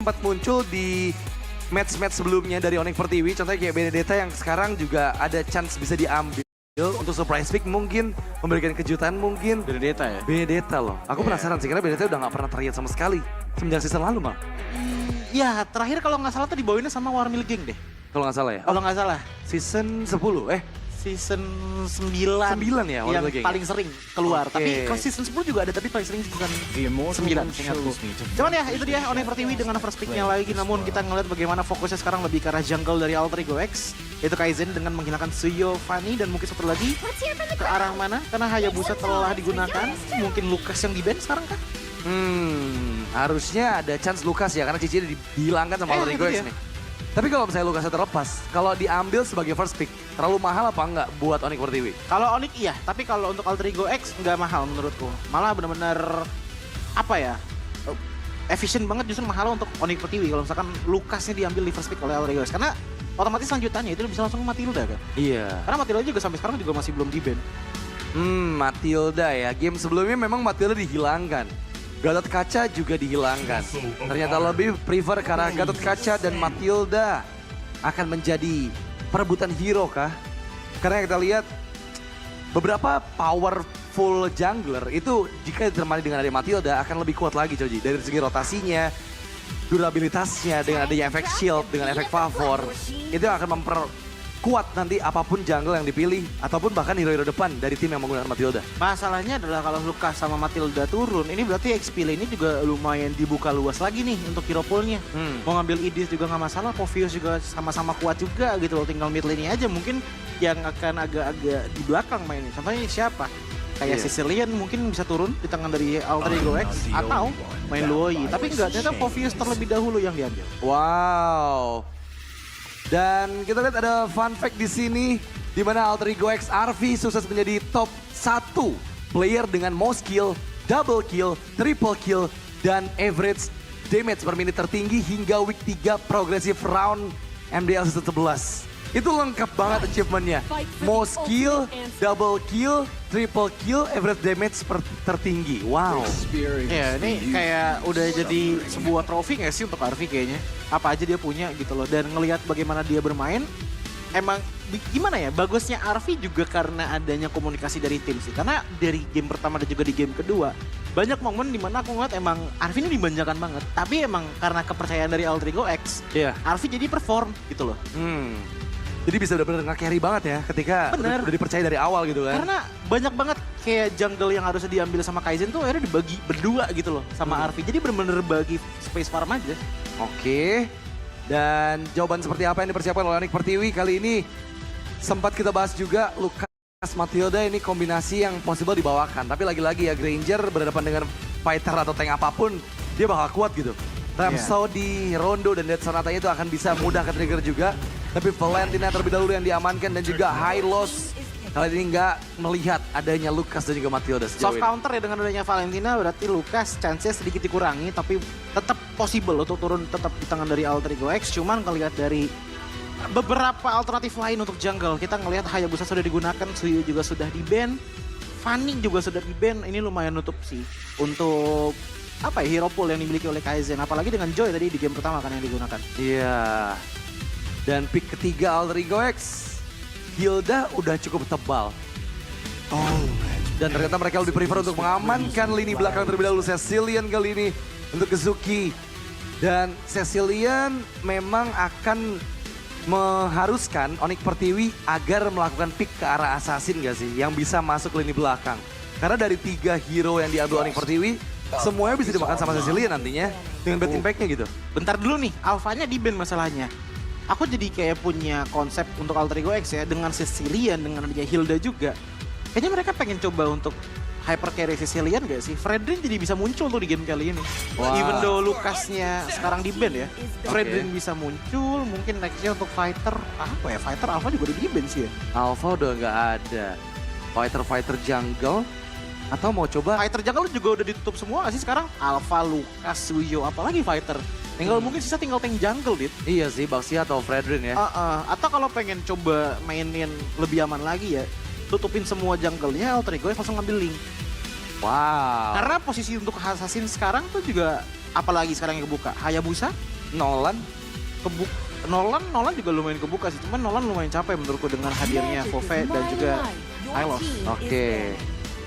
sempat muncul di match-match sebelumnya dari Onyx Pertiwi. Contohnya kayak Benedetta yang sekarang juga ada chance bisa diambil untuk surprise pick mungkin, memberikan kejutan mungkin. Benedetta ya? Benedetta loh. Aku penasaran sih karena Benedetta udah gak pernah terlihat sama sekali semenjak season lalu mal. Ya terakhir kalau nggak salah tuh dibawainnya sama Warmill Gang deh. Kalau nggak salah ya. Kalau nggak salah. Season 10 Season 9. 9 ya yang Warmill Gang. paling sering keluar. Oke. Tapi kalau season 10 juga ada, tapi paling sering season 9. Cuman ya itu dia Onyx Pertiwi dengan first picknya lagi. Namun kita ngeliat bagaimana fokusnya sekarang lebih ke arah jungle dari Alter Ego X. Yaitu Kaizen dengan menghilangkan Suyo, Fanny, dan mungkin satu lagi ke arah mana? Karena Hayabusa telah digunakan. Mungkin Lucas yang di-ban sekarang kah? Harusnya ada chance Lucas ya karena Cici dihilangkan sama Alter Ego itu X dia. nih. Tapi kalau misalnya Lucasnya terlepas, kalau diambil sebagai first pick, terlalu mahal apa enggak buat Onyx Pertiwi? Kalau Onyx iya, tapi kalau untuk Alter Ego X nggak mahal menurutku. Malah benar-benar apa ya? Efisien banget justru mahal untuk Onyx Pertiwi kalau misalkan Lucasnya diambil di first pick oleh Alter Ego X. Karena otomatis lanjutannya itu bisa langsung Matilda kan? Iya. Karena Matilda juga sampai sekarang juga masih belum di-ban. Matilda ya. Game sebelumnya memang Matilda dihilangkan. Gatot Kaca juga dihilangkan. Ternyata lebih prefer karena Gatot Kaca dan Matilda akan menjadi perebutan hero kah? Karena yang kita lihat beberapa powerful jungler itu jika ditemani dengan adanya Matilda akan lebih kuat lagi Joji. Dari segi rotasinya, durabilitasnya dengan adanya efek shield, dengan efek favor. Itu akan memperkuat nanti apapun jungle yang dipilih ataupun bahkan hero-hero depan dari tim yang menggunakan Matilda. Masalahnya adalah kalau Lucas sama Matilda turun, ini berarti XP lane ini juga lumayan dibuka luas lagi nih untuk hero poolnya. Mau ngambil Idis juga nggak masalah, Povius juga sama-sama kuat juga gitu loh. Tinggal mid lane aja mungkin yang akan agak-agak di belakang mainnya. Contohnya siapa? Kayak Sicilian mungkin bisa turun di tangan dari Alter Ego X atau main Luoyi. Tapi enggak, ternyata Povius terlebih dahulu yang diambil. Wow. Dan kita lihat ada fun fact di sini di mana Alter Ego X RV sukses menjadi top 1 player dengan most kill, double kill, triple kill dan average damage per menit tertinggi hingga week 3 progressive round MDL season 11. Itu lengkap banget achievementnya. Most kill, double kill, triple kill, average damage tertinggi. Wow. Ya ini kayak udah jadi sebuah trofi gak sih untuk Arvi kayaknya. Apa aja dia punya gitu loh. Dan ngelihat bagaimana dia bermain, emang gimana ya, bagusnya Arvi juga karena adanya komunikasi dari tim sih. Karena dari game pertama dan juga di game kedua, banyak momen dimana aku ngeliat emang Arvi ini dimanjakan banget. Tapi emang karena kepercayaan dari Alter Ego X, Arvi jadi perform gitu loh. Jadi bisa benar-benar nge-carry banget ya ketika udah dipercaya dari awal gitu kan. Karena banyak banget kayak jungle yang harusnya diambil sama Kaizen tuh akhirnya dibagi berdua gitu loh sama Arvi. Jadi benar-benar bagi space farm aja. Oke. Dan jawaban seperti apa yang dipersiapkan oleh Onyx Pertiwi kali ini sempat kita bahas juga Lucas Matilda ini kombinasi yang possible dibawakan. Tapi lagi-lagi ya Granger berhadapan dengan fighter atau tank apapun dia bakal kuat gitu. Rhapsody, Rondo dan Dead Sonata itu akan bisa mudah ke trigger juga. Tapi Valentina terlebih dahulu yang diamankan dan juga Hylos kali ini nggak melihat adanya Lucas dan juga Matilda sejauh Soft ini. counter ya dengan adanya Valentina berarti Lucas chance-nya sedikit dikurangi tapi tetap possible untuk turun tetap di tangan dari Alter Ego X. Cuman ngelihat dari beberapa alternatif lain untuk jungle, kita ngelihat Hayabusa sudah digunakan, Suyu juga sudah di-ban, Fanny juga sudah di-ban. Ini lumayan nutup sih untuk apa ya, hero pool yang dimiliki oleh Kaizen. Apalagi dengan Joy tadi di game pertama kan yang digunakan. Iya. Dan pick ketiga Alter Ego X, Hilda udah cukup tebal. Dan ternyata mereka lebih prefer untuk mengamankan lini belakang terlebih dahulu. Cecilian kali ini untuk Kezuki. Dan Cecilian memang akan mengharuskan Onyx Pertiwi agar melakukan pick ke arah Assassin gak sih? Yang bisa masuk lini belakang. Karena dari 3 hero yang diambil Onyx Pertiwi, semuanya bisa dimakan sama Cecilian nantinya. Dengan bad impact-nya gitu. Bentar dulu nih, alfanya di-ban masalahnya. Aku jadi kayak punya konsep untuk Alter Ego X ya, dengan Cecilian, dengan adanya Hilda juga. Kayaknya mereka pengen coba untuk hyper carry Cecilian gak sih? Fredrin jadi bisa muncul tuh di game kali ini. Even though Lucasnya sekarang di-ban ya, Fredrin bisa muncul, mungkin nextnya untuk fighter, apa ya, fighter alpha juga udah di-ban sih ya. Alpha udah nggak ada. Fighter jungle, atau mau coba? Fighter jungle juga udah ditutup semua gak sih sekarang? Alpha, Lucas, Suyo, apalagi fighter. Tinggal mungkin sisa tinggal tank jungle, Dit. Iya sih, Baxia atau Fredrin ya. Atau kalau pengen coba mainin lebih aman lagi ya, tutupin semua jungle-nya, Alter Ego langsung ngambil Link. Wow. Karena posisi untuk Assassin sekarang tuh juga, apalagi sekarang yang kebuka, Hayabusa, Nolan. Nolan juga lumayan kebuka sih, cuman Nolan lumayan capek menurutku dengan hadirnya Fove dan juga Hylos. Oke.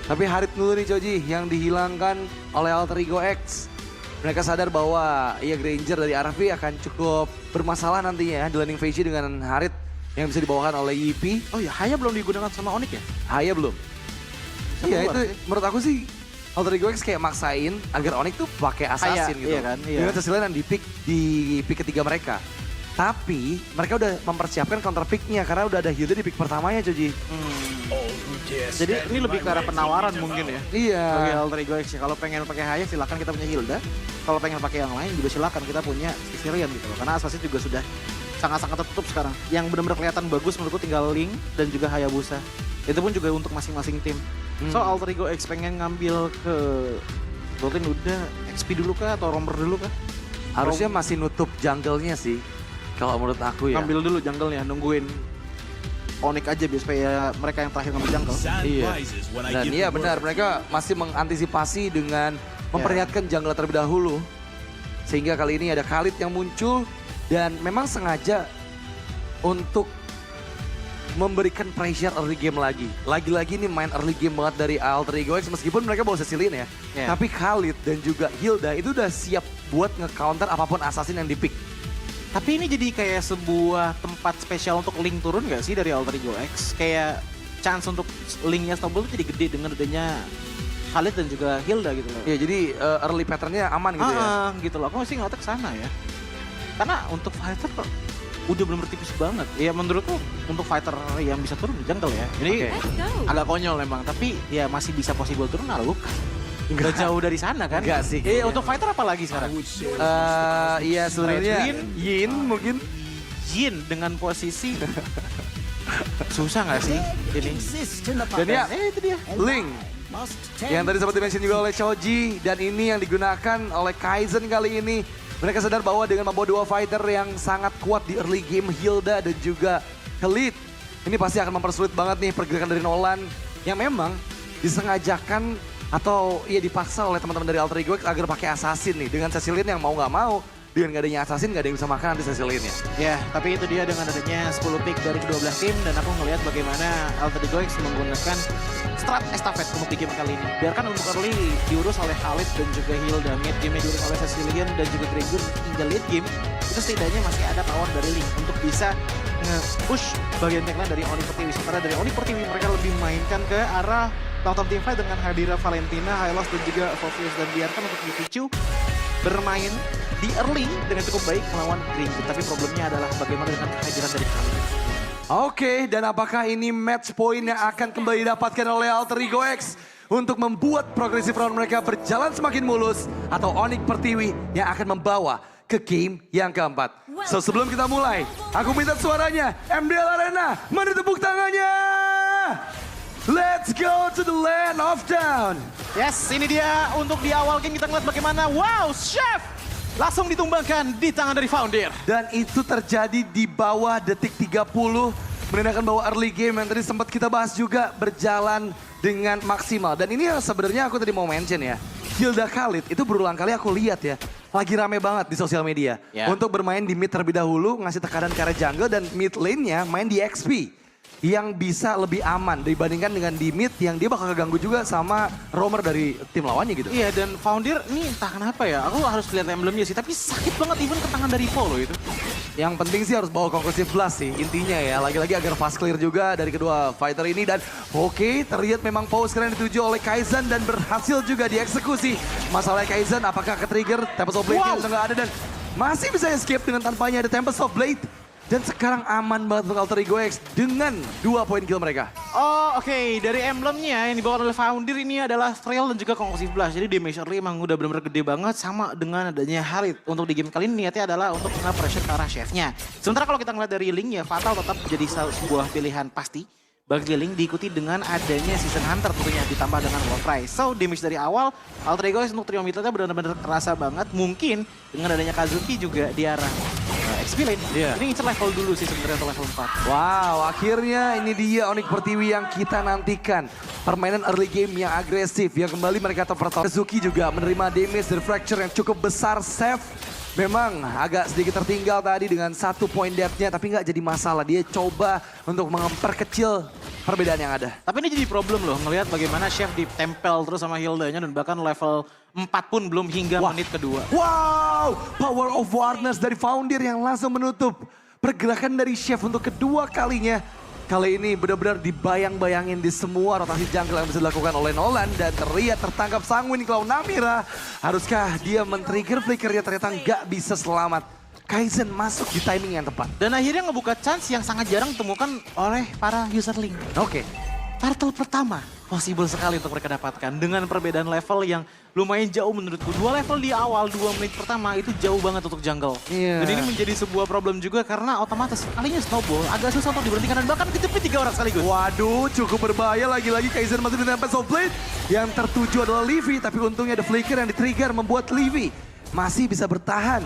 Tapi Harit dulu nih Coji yang dihilangkan oleh Alter Ego X. Mereka sadar bahwa Granger dari RV akan cukup bermasalah nantinya di landing phase dengan Harit yang bisa dibawakan oleh Yipi. Oh ya, Haya belum digunakan sama Onyx ya? Haya belum. Iya keluar itu sih. menurut aku sih Alter Ego X kayak maksain agar Onyx tuh pakai assassin gitu. iya kan, iya. Dengan sesilan yang di pick ketiga mereka. Tapi mereka udah mempersiapkan counter picknya karena udah ada Hilda di pick pertamanya Coji. Jadi ini lebih ke arah penawaran mungkin ya. Iya. Bagi Alter Ego X ya. Kalau pengen pakai Haya silakan kita punya Hilda. Kalau pengen pakai yang lain juga silakan kita punya Xerion gitu loh. Karena assassin juga sudah sangat-sangat tertutup sekarang. Yang benar-benar kelihatan bagus menurutku tinggal Link dan juga Hayabusa. Itu pun juga untuk masing-masing tim. So Alter Ego X pengen ngambil ke Goten udah XP dulu kah atau Romer dulu kah? Harusnya masih nutup jungle-nya sih. Kalau menurut aku ya. Ngambil dulu jungle-nya, nungguin Onyx aja biar supaya mereka yang terakhir ngambil jungle. Iya. Dan iya benar, mereka masih mengantisipasi dengan memperlihatkan jungle terlebih dahulu. Sehingga kali ini ada Khalid yang muncul dan memang sengaja untuk memberikan pressure early game lagi. Lagi-lagi ini main early game banget dari Alter Ego X meskipun mereka bawa Cecilian ya. Tapi Khalid dan juga Hilda itu udah siap buat nge-counter apapun assassin yang di-pick. Tapi ini jadi kayak sebuah tempat spesial untuk Link turun gak sih dari Alter Ego X? Kayak chance untuk Linknya stumble tuh jadi gede dengan adanya Khalid dan juga Hilda gitu loh. Ya jadi early patternnya aman gitu ya. Gitu loh, aku masih ngeliatnya ke sana ya. Karena untuk fighter udah bener tipis banget. Ya menurutku untuk fighter yang bisa turun di jungle ya. Ini agak konyol memang, tapi ya masih bisa possible turun Lukas. Gak jauh dari sana kan? Enggak sih. Untuk fighter apa lagi sekarang? Iya sebenarnya Yin mungkin. Yin dengan posisi susah gak sih ini? Dan ya Itu dia. Link yang tadi sempat dimention juga oleh Choji dan ini yang digunakan oleh Kaizen kali ini. Mereka sadar bahwa dengan membawa dua fighter yang sangat kuat di early game Hilda dan juga Khalid. Ini pasti akan mempersulit banget nih pergerakan dari Nolan yang memang disengajakan atau dipaksa oleh teman-teman dari Alter Ego X agar pakai assassin nih. Dengan Cecilian yang mau nggak mau, dengan gak adanya assassin gak ada yang bisa makan nanti Ceciliannya. Ya, tapi itu dia dengan adanya 10 pick dari kedua belah tim dan aku ngelihat bagaimana Alter Ego X menggunakan strat estafet untuk di game kali ini. Biarkan untuk early diurus oleh Khalid dan juga Hilda, mid game diurus oleh Cecilian dan juga Gregor hingga late game. Itu setidaknya masih ada power dari Link untuk bisa nge-push bagian tagline dari Onyx Pertiwi. Sementara dari Onyx Pertiwi mereka lebih mainkan ke arah long-term team fight dengan hadirnya Valentina, Hylos dan juga Fovius dan biarkan untuk Mipichu bermain di early dengan cukup baik melawan Gringo. Tapi problemnya adalah bagaimana dengan kehadiran dari Khalid. Oke, dan apakah ini match point yang akan kembali didapatkan oleh Alter Ego X untuk membuat progressive round mereka berjalan semakin mulus atau Onyx Pertiwi yang akan membawa ke game yang keempat. So sebelum kita mulai, aku minta suaranya MDL Arena, mana tepuk tangannya? Let's go to the land of down. Yes, ini dia untuk di awal game kita ngeliat bagaimana, wow, Chef langsung ditumbangkan di tangan dari Founder. Dan itu terjadi di bawah detik 30, menandakan bahwa early game yang tadi sempat kita bahas juga berjalan dengan maksimal. Dan ini yang sebenarnya aku tadi mau mention ya, Hilda Khalid itu berulang kali aku lihat ya, lagi rame banget di sosial media. Untuk bermain di mid terlebih dahulu, ngasih tekanan ke arah jungle dan mid lane-nya main di XP. Yang bisa lebih aman dibandingkan dengan di mid yang dia bakal keganggu juga sama roamer dari tim lawannya gitu. Iya, dan Founder ini entah kenapa ya, aku harus lihat emblemnya sih, tapi sakit banget even ke tangan dari Polo itu. Yang penting sih harus bawa conclusive blast sih intinya ya. Lagi-lagi agar fast clear juga dari kedua fighter ini. Dan oke, terlihat memang pause keren dituju oleh Kaizen dan berhasil juga dieksekusi. Masalahnya Kaizen apakah ke-trigger, Tempest of Blade-nya udah gak ada dan masih bisa escape dengan tanpanya ada Tempest of Blade. Dan sekarang aman banget untuk Alter Ego X dengan 2 poin kill mereka. Oh oke, dari emblemnya yang dibawa oleh Founder ini adalah Trail dan juga Conclusive Blast. Jadi damage early emang udah benar-benar gede banget sama dengan adanya Harit. Untuk di game kali ini niatnya adalah untuk nge-pressure ke arah chefnya. Sementara kalau kita ngeliat dari Link ya Fatal tetap jadi sebuah pilihan pasti. Bagi Link diikuti dengan adanya Season Hunter tentunya ditambah dengan Warcry. So damage dari awal Alter Ego X untuk trio midlane benar-benar kerasa banget. Mungkin dengan adanya Kazuki juga di arah XP lane. Ini ngincer level dulu sih sebenarnya untuk level 4. Wow, akhirnya ini dia Onyx Pertiwi yang kita nantikan. Permainan early game yang agresif, yang kembali mereka top. Kazuki juga menerima damage dari fracture yang cukup besar, save memang agak sedikit tertinggal tadi dengan 1 poin depth-nya, tapi nggak jadi masalah. Dia coba untuk memperkecil perbedaan yang ada. Tapi ini jadi problem loh, ngelihat bagaimana Chef ditempel terus sama Hildanya dan bahkan level 4 pun belum hingga menit kedua. Wow, power of Warners dari Foundir yang langsung menutup pergerakan dari Chef untuk kedua kalinya. Kali ini benar-benar dibayang-bayangin di semua rotasi jungle yang bisa dilakukan oleh Nolan. Dan terlihat tertangkap sanguin Clown Namira. Haruskah dia men-trigger flickernya, ternyata nggak bisa selamat. Kaizen masuk di timing yang tepat. Dan akhirnya ngebuka chance yang sangat jarang ditemukan oleh para user Link. Oke. Turtle pertama possible sekali untuk mereka dapatkan dengan perbedaan level yang lumayan jauh menurutku. 2 level di awal 2 menit pertama itu jauh banget untuk jungle. Iya. Dan ini menjadi sebuah problem juga karena otomatis kalinya snowball agak susah untuk diberhentikan dan bahkan kejepit 3 orang sekaligus. Waduh, cukup berbahaya lagi-lagi Kaizen masih ditempel Soulblade. Yang tertuju adalah Livy, tapi untungnya ada flicker yang di-trigger membuat Livy masih bisa bertahan.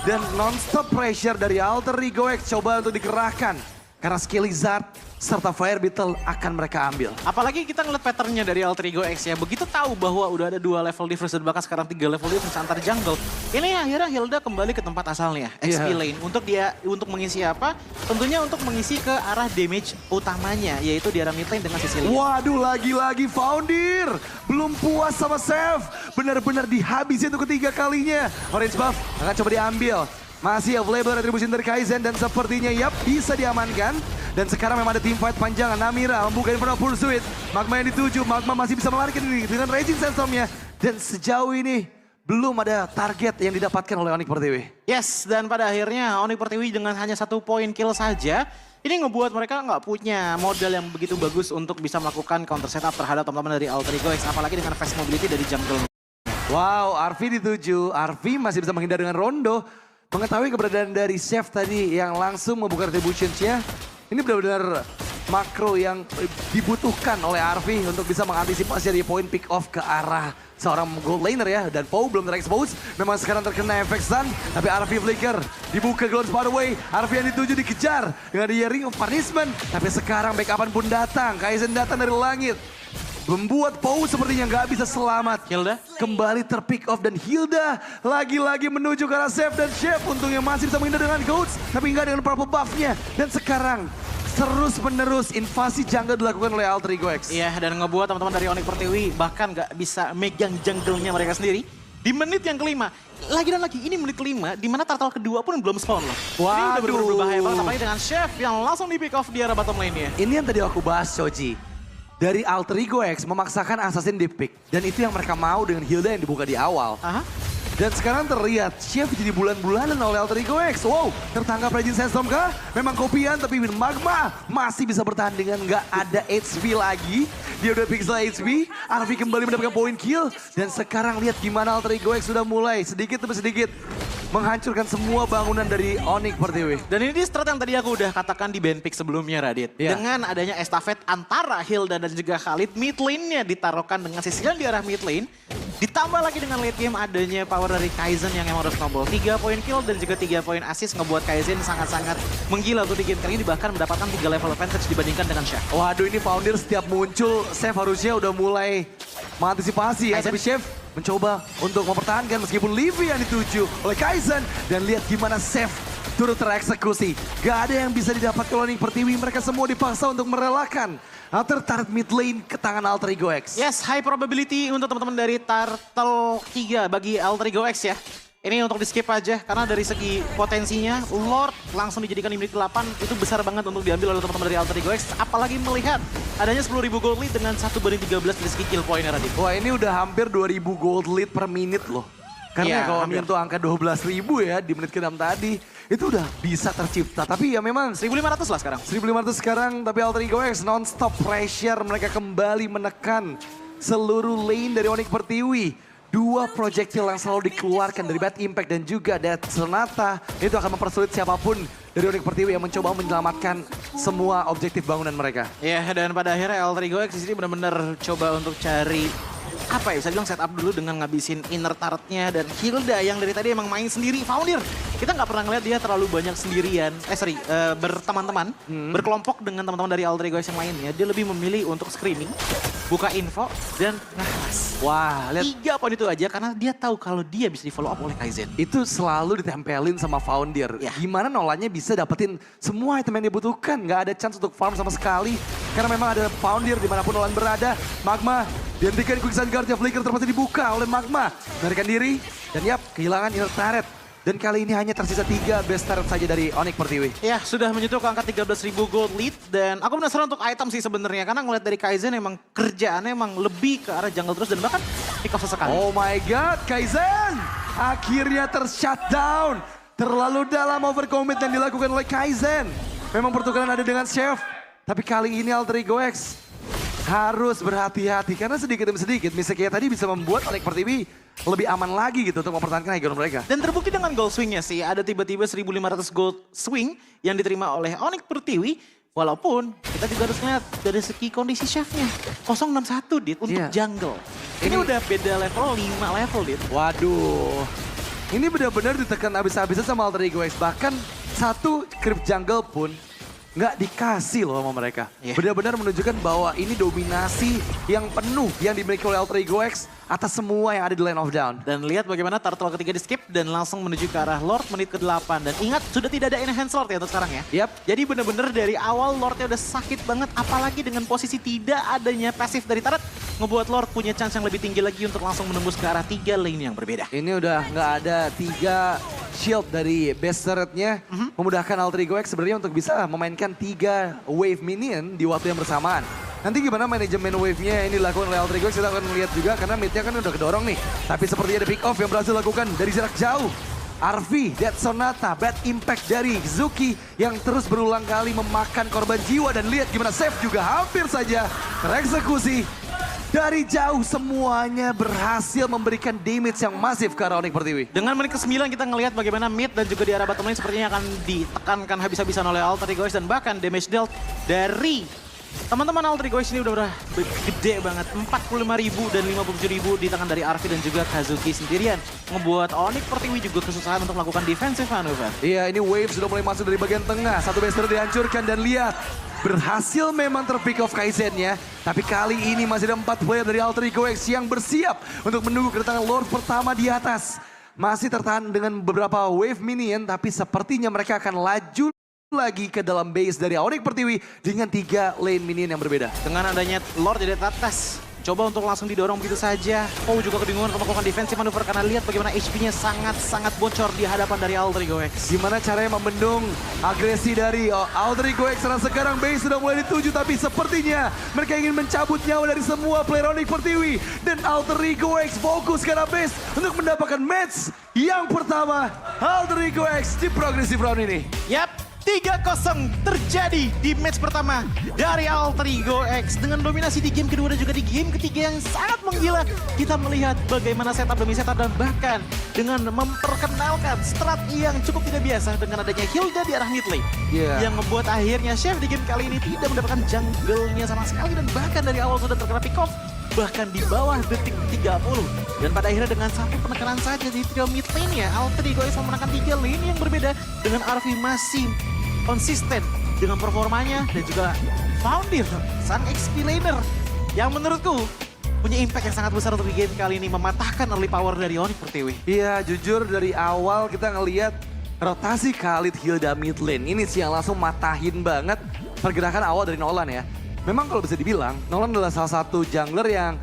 Dan non-stop pressure dari Alter Ego X coba untuk dikerahkan. Karena skill Lizard serta Fire Beetle akan mereka ambil. Apalagi kita ngeliat patternnya dari Alter Ego X ya. Begitu tahu bahwa udah ada 2 level difference dan bahkan sekarang 3 level difference antar jungle. Ini akhirnya Hilda kembali ke tempat asalnya, XP lane. Untuk mengisi apa? Tentunya untuk mengisi ke arah damage utamanya, yaitu di arah mid lane dengan Cecilia. Waduh, lagi-lagi Foundir. Belum puas sama Seth. Benar-benar dihabisi untuk ketiga kalinya. Orange buff akan coba diambil. Masih available retribution dari Kaizen dan sepertinya yap bisa diamankan. Dan sekarang memang ada team fight panjang. Namira membuka Infernal Pursuit. Magma yang dituju, Magma masih bisa melarikan diri dengan Raging Sandstorm-nya. Dan sejauh ini belum ada target yang didapatkan oleh Onyx Pertiwi. Yes, dan pada akhirnya Onyx Pertiwi dengan hanya 1 poin kill saja, ini ngebuat mereka nggak punya modal yang begitu bagus untuk bisa melakukan counter setup terhadap teman-teman dari Alter Ego X, apalagi dengan fast mobility dari jungle. Wow, Arvi dituju. Arvi masih bisa menghindar dengan Rondo. Mengetahui keberadaan dari Chef tadi yang langsung membuka retributions-nya. Ini benar-benar makro yang dibutuhkan oleh Arvi untuk bisa mengantisipasi dari poin pick off ke arah seorang gold laner ya. Dan Pau belum terexpose, memang sekarang terkena efek stun. Tapi Arvi flicker, dibuka Glow's Pathway. Arvi yang dituju dikejar dengan dia Ring of Punishment. Tapi sekarang backupan pun datang, Kaizen datang dari langit. Membuat Pau sepertinya nggak bisa selamat. Hilda Kembali terpick off dan Hilda lagi-lagi menuju ke arah Chef dan Chef untungnya masih bisa menghindar dengan Goats. Tapi nggak dengan purple buff-nya. Dan sekarang terus-menerus invasi jungle dilakukan oleh Alter Ego X. iya, dan ngebuat teman-teman dari Onyx Pertiwi bahkan nggak bisa megang jungle-nya mereka sendiri. Di menit yang kelima, lagi dan lagi ini menit kelima, di mana turtle kedua pun belum spawn loh. Ini udah bener-bener berbahaya banget, apalagi dengan Chef yang langsung di pick off di arah bottom lane-nya. Ini yang tadi aku bahas, Choji. Dari Alter Ego X memaksakan Assassin di pick. Dan itu yang mereka mau dengan Hilda yang dibuka di awal. Aha. Dan sekarang terlihat Chef jadi bulan-bulanan oleh Alter Ego X. Wow, tertangkap Raging Sandstorm kah? Memang kopian tapi Magma masih bisa bertahan dengan nggak ada HP lagi. Dia udah pixel HP, Arvi kembali mendapatkan poin kill. Dan sekarang lihat gimana Alter Ego X sudah mulai sedikit demi sedikit menghancurkan semua bangunan dari Onyx Pertiwi. Dan ini strat yang tadi aku udah katakan di band pick sebelumnya, Radit. Iya. Dengan adanya estafet antara Hilda dan juga Khalid, mid lane-nya ditaruhkan dengan Cecilia di arah mid lane. Ditambah lagi dengan late game adanya power dari Kaizen yang emang harus snowball. 3 poin kill dan juga 3 poin assist ngebuat Kaizen sangat-sangat menggila untuk di game kali ini. Bahkan mendapatkan 3 level advantage dibandingkan dengan Chef. Waduh, ini Foundir setiap muncul, Chef harusnya udah mulai mengantisipasi ya. Kaizen. Tapi Chef mencoba untuk mempertahankan meskipun Livy yang dituju oleh Kaizen. Dan lihat gimana Chef turut tereksekusi. Gak ada yang bisa didapat kalau Onyx Pertiwi. Mereka semua dipaksa untuk merelakan tertarik mid lane ke tangan Alter Ego X. Yes, high probability untuk teman-teman dari Turtle 3 bagi Alter Ego X ya. Ini untuk di skip aja karena dari segi potensinya Lord langsung dijadikan di menit 8 itu besar banget untuk diambil oleh teman-teman dari Alter Ego X. Apalagi melihat adanya 10.000 gold lead dengan 1/13 dari segi kill point-nya Radit. Wah, ini udah hampir 2.000 gold lead per menit loh. Karena Iya, kalau hampir. menyentuh angka 12.000 ya di menit ke-6 tadi, itu udah bisa tercipta. Tapi ya memang 1.500 lah sekarang. 1.500 sekarang, tapi Alter Ego X non-stop pressure. Mereka kembali menekan seluruh lane dari Onyx Pertiwi. 2 projectile yang selalu dikeluarkan dari Bad Impact dan juga Death Sonata. Itu akan mempersulit siapapun dari Onyx Pertiwi yang mencoba menyelamatkan semua objektif bangunan mereka. Ya, dan pada akhirnya Alter Ego X di sini benar-benar coba untuk cari apa ya, bisa bilang setup dulu dengan ngabisin inner turret-nya dan Hilda yang dari tadi emang main sendiri. Foundir, kita nggak pernah ngeliat dia terlalu banyak sendirian, berteman-teman, berkelompok dengan teman-teman dari Alter Ego X yang lainnya. Dia lebih memilih untuk screaming buka info, dan ngelas. Wah, lihat 3 poin itu aja karena dia tahu kalau dia bisa di follow up oleh Kaizen. itu selalu ditempelin sama founder. Ya. Gimana Nolannya bisa dapetin semua item yang dibutuhkan. Nggak ada chance untuk farm sama sekali. Karena memang ada founder dimanapun Nolan berada. Magma dihentikan quicksand guard-nya Flicker terpaksa dibuka oleh Magma. Melarikan diri dan yap kehilangan inner turret. Dan kali ini hanya tersisa 3 best turret saja dari Onyx Pertiwi. Ya, sudah menyentuh ke angka 13.000 gold lead. Dan aku penasaran untuk item sih sebenarnya. Karena ngeliat dari Kaizen emang kerjaannya emang lebih ke arah jungle terus. Dan bahkan pick off sesekali. Oh my god, Kaizen akhirnya tershutdown. Terlalu dalam overcommit yang dilakukan oleh Kaizen. Memang pertukaran ada dengan Chef. Tapi kali ini Alter Ego X harus berhati-hati. Karena sedikit demi sedikit, misalnya kayak tadi bisa membuat Onyx Pertiwi lebih aman lagi gitu untuk mempertahankan high ground mereka. Dan terbukti dengan gold swingnya sih. Ada tiba-tiba 1.500 gold swing yang diterima oleh Onyx Pertiwi. Walaupun kita juga harus lihat dari segi kondisi chefnya. 061 dit untuk Iya. jungle. Ini udah beda level 5 level dit. Waduh, ini benar-benar ditekan habis-habisan sama Alter Ego X. Bahkan satu creep jungle pun nggak dikasih loh sama mereka. Iya. Benar-benar menunjukkan bahwa ini dominasi yang penuh yang dimiliki oleh Alter Ego X atas semua yang ada di Land of Dawn. Dan lihat bagaimana turtle ketiga di skip dan langsung menuju ke arah Lord menit ke-8. Dan ingat, sudah tidak ada enhance Lord ya untuk sekarang ya. Yap. Jadi bener-bener dari awal Lordnya udah sakit banget. Apalagi dengan posisi tidak adanya pasif dari turret. Ngebuat Lord punya chance yang lebih tinggi lagi untuk langsung menembus ke arah 3 lane yang berbeda. Ini udah nggak ada 3 shield dari best turret-nya. Memudahkan Alter Ego X sebenarnya untuk bisa memainkan 3 wave minion di waktu yang bersamaan. Nanti gimana manajemen wave-nya ini dilakukan oleh Alter Ego X, kita akan melihat juga karena mid-nya kan udah kedorong nih. Tapi sepertinya ada pick off yang berhasil dilakukan dari jarak jauh. RV, Dead Sonata, bad impact dari Zuki yang terus berulang kali memakan korban jiwa. Dan lihat gimana Save juga hampir saja tereksekusi. Dari jauh semuanya berhasil memberikan damage yang masif ke arah Onyx Pertiwi. Dengan menit ke-9 kita ngelihat bagaimana mid dan juga di arah bottom lane sepertinya akan ditekankan habis-habisan oleh Alter Ego X. Dan bahkan damage dealt dari teman-teman Alter Ego X ini udah gede banget. 45.000 dan 57.000 di tangan dari RV dan juga Kazuki sendirian. Ngebuat Onyx Pertiwi juga kesusahan untuk melakukan defensive maneuver. Iya, ini wave sudah mulai masuk dari bagian tengah. Satu base turret dihancurkan dan lihat. Berhasil memang terpick off Kaizen-nya. Tapi kali ini masih ada 4 player dari Alter Ego X yang bersiap untuk menunggu kedatangan Lord pertama di atas. Masih tertahan dengan beberapa wave minion, tapi sepertinya mereka akan laju lagi ke dalam base dari Onyx Pertiwi dengan 3 lane minion yang berbeda. Dengan adanya Lord di atas, coba untuk langsung didorong begitu saja. Oh juga kebingungan untuk melakukan defensive maneuver karena lihat bagaimana HP-nya sangat-sangat bocor di hadapan dari Alter Ego X. Gimana caranya membendung agresi dari Alter Ego X karena sekarang base sudah mulai dituju, tapi sepertinya mereka ingin mencabut nyawa dari semua player Onyx Pertiwi. Dan Alter Ego X fokus ke arah base untuk mendapatkan match yang pertama Alter Ego X di progressive round ini. Yap, 3-0 terjadi di match pertama dari Alter Ego X. Dengan dominasi di game kedua dan juga di game ketiga yang sangat menggila. Kita melihat bagaimana setup demi setup dan bahkan dengan memperkenalkan strat yang cukup tidak biasa dengan adanya Hilda di arah mid lane. Iya. Yang membuat akhirnya Chef di game kali ini tidak mendapatkan jungle-nya sama sekali. Dan bahkan dari awal sudah terkena pick off. Bahkan di bawah detik 30. Dan pada akhirnya dengan satu penekanan saja di trio mid lane-nya, Alter Ego X memenangkan 3 lane yang berbeda. Dengan RV masih konsisten dengan performanya dan juga Founder, sang XP laner yang menurutku punya impact yang sangat besar untuk di game kali ini, mematahkan early power dari Onyx Pertiwi. Iya, jujur dari awal kita ngelihat rotasi Khalid Hilda mid lane ini sih yang langsung matahin banget pergerakan awal dari Nolan ya. Memang kalau bisa dibilang, Nolan adalah salah satu jungler yang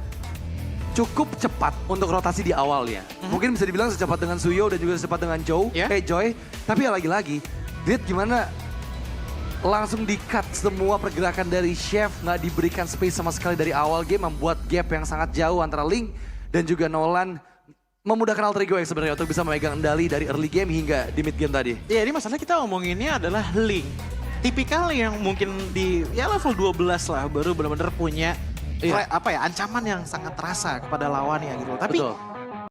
cukup cepat untuk rotasi di awalnya. Mungkin bisa dibilang secepat dengan Suyo dan juga secepat dengan Joy. Tapi ya lagi-lagi, lihat gimana langsung di-cut semua pergerakan dari Chef, nggak diberikan space sama sekali dari awal game, membuat gap yang sangat jauh antara Link dan juga Nolan. Memudahkan Alter Ego X sebenarnya untuk bisa memegang kendali dari early game hingga di mid game tadi. Ya ini masalahnya kita ngomonginnya adalah Link. Tipikal yang mungkin di ya level 12 lah baru benar-benar punya ancaman yang sangat terasa kepada lawannya gitu. Tapi Betul.